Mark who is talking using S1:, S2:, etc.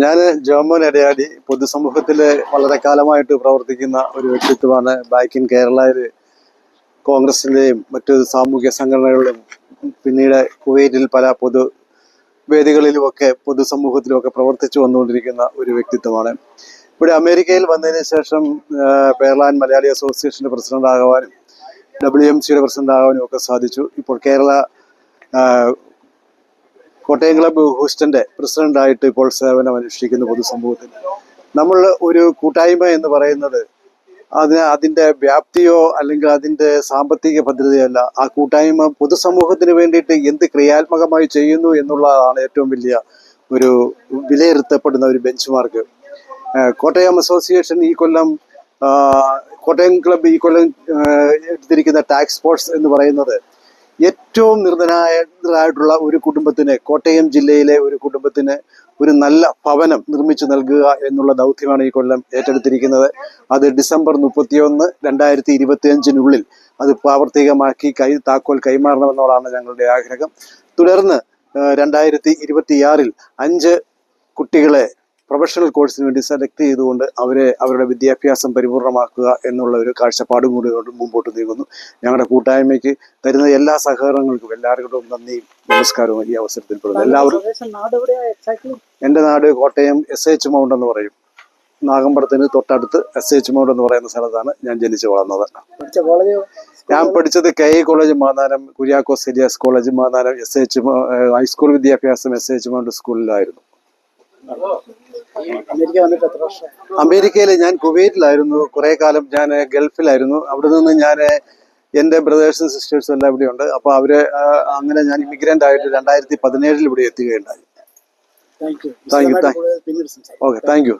S1: ഞാൻ ജോമോൻ എടയാടി പൊതുസമൂഹത്തിൽ വളരെ കാലമായിട്ട് പ്രവർത്തിക്കുന്ന ഒരു വ്യക്തിത്വമാണ്. ബാക്ക് ഇൻ കേരളയിൽ കോൺഗ്രസിൻ്റെയും മറ്റു സാമൂഹ്യ സംഘടനകളുടെയും പിന്നീട് കുവൈറ്റിൽ പല പൊതുവേദികളിലുമൊക്കെ പൊതുസമൂഹത്തിലുമൊക്കെ പ്രവർത്തിച്ചു വന്നുകൊണ്ടിരിക്കുന്ന ഒരു വ്യക്തിത്വമാണ്. ഇവിടെ അമേരിക്കയിൽ വന്നതിന് ശേഷം പേർലാൻ മലയാളി അസോസിയേഷൻ്റെ പ്രസിഡന്റ് ആകുവാനും WMCയുടെ പ്രസിഡന്റ് ആകാനും ഒക്കെ സാധിച്ചു. ഇപ്പോൾ കേരള കോട്ടയം ക്ലബ്ബ് ഹൂസ്റ്റന്റെ പ്രസിഡന്റായിട്ട് ഇപ്പോൾ സേവനം അനുഷ്ഠിക്കുന്ന പൊതുസമൂഹത്തിൽ നമ്മൾ ഒരു കൂട്ടായ്മ എന്ന് പറയുന്നത് അതിന്റെ വ്യാപ്തിയോ അല്ലെങ്കിൽ അതിന്റെ സാമ്പത്തിക ഭദ്രതയല്ല. ആ കൂട്ടായ്മ പൊതുസമൂഹത്തിന് വേണ്ടിയിട്ട് എന്ത് ക്രിയാത്മകമായി ചെയ്യുന്നു എന്നുള്ളതാണ് ഏറ്റവും വലിയ ഒരു വിലയിരുത്തപ്പെടുന്ന ഒരു ബെഞ്ച് മാർക്ക്. കോട്ടയം അസോസിയേഷൻ ഈ കൊല്ലം കോട്ടയം ക്ലബ്ബ് ഈ കൊല്ലം എടുത്തിരിക്കുന്ന ടാക്സ് സ്പോർട്സ് എന്ന് പറയുന്നത് ഏറ്റവും നിർധനരായിട്ടുള്ള ഒരു കുടുംബത്തിന്, കോട്ടയം ജില്ലയിലെ ഒരു കുടുംബത്തിന് ഒരു നല്ല ഭവനം നിർമ്മിച്ചു നൽകുക എന്നുള്ള ദൗത്യമാണ് ഈ കൊല്ലം ഏറ്റെടുത്തിരിക്കുന്നത്. അത് ഡിസംബർ 31, 2025 അത് പ്രാവർത്തികമാക്കി താക്കോൽ കൈമാറണമെന്നുള്ളതാണ് ഞങ്ങളുടെ ആഗ്രഹം. തുടർന്ന് 2026 5 കുട്ടികളെ പ്രൊഫഷണൽ കോഴ്സിന് വേണ്ടി സെലക്ട് ചെയ്തുകൊണ്ട് അവരുടെ വിദ്യാഭ്യാസം പരിപൂർണമാക്കുക എന്നുള്ള ഒരു കാഴ്ചപ്പാടും കൂടി മുമ്പോട്ട് നീങ്ങുന്നു. ഞങ്ങളുടെ കൂട്ടായ്മയ്ക്ക് തരുന്ന എല്ലാ സഹകരണങ്ങൾക്കും എല്ലാവരോടും നന്ദിയും നമസ്കാരവും ഈ അവസരത്തിൽ പെടുന്നു. എല്ലാവരും. എൻ്റെ നാട് കോട്ടയം SH മൗണ്ട് എന്ന് പറയും. നാഗമ്പടത്തിന് തൊട്ടടുത്ത് SH മൗണ്ട് എന്ന് പറയുന്ന സ്ഥലത്താണ് ഞാൻ ജനിച്ചു വളർന്നത്. ഞാൻ പഠിച്ചത് KI college Mannanam, Kuriakose Elias college Mannanam, high school വിദ്യാഭ്യാസം SH മൗണ്ട് സ്കൂളിലായിരുന്നു. അമേരിക്കയിൽ ഞാൻ കുവൈറ്റിലായിരുന്നു. കുറെ കാലം ഞാൻ ഗൾഫിലായിരുന്നു. അവിടെ നിന്ന് ഞാൻ എൻ്റെ ബ്രദേഴ്സും സിസ്റ്റേഴ്സും എല്ലാം ഇവിടെ ഉണ്ട്. അപ്പോൾ അങ്ങനെ ഞാൻ ഇമിഗ്രൻ്റ് ആയിട്ട് 2017 ഇവിടെ എത്തുകയുണ്ടായി. Thank you. Okay, thank U.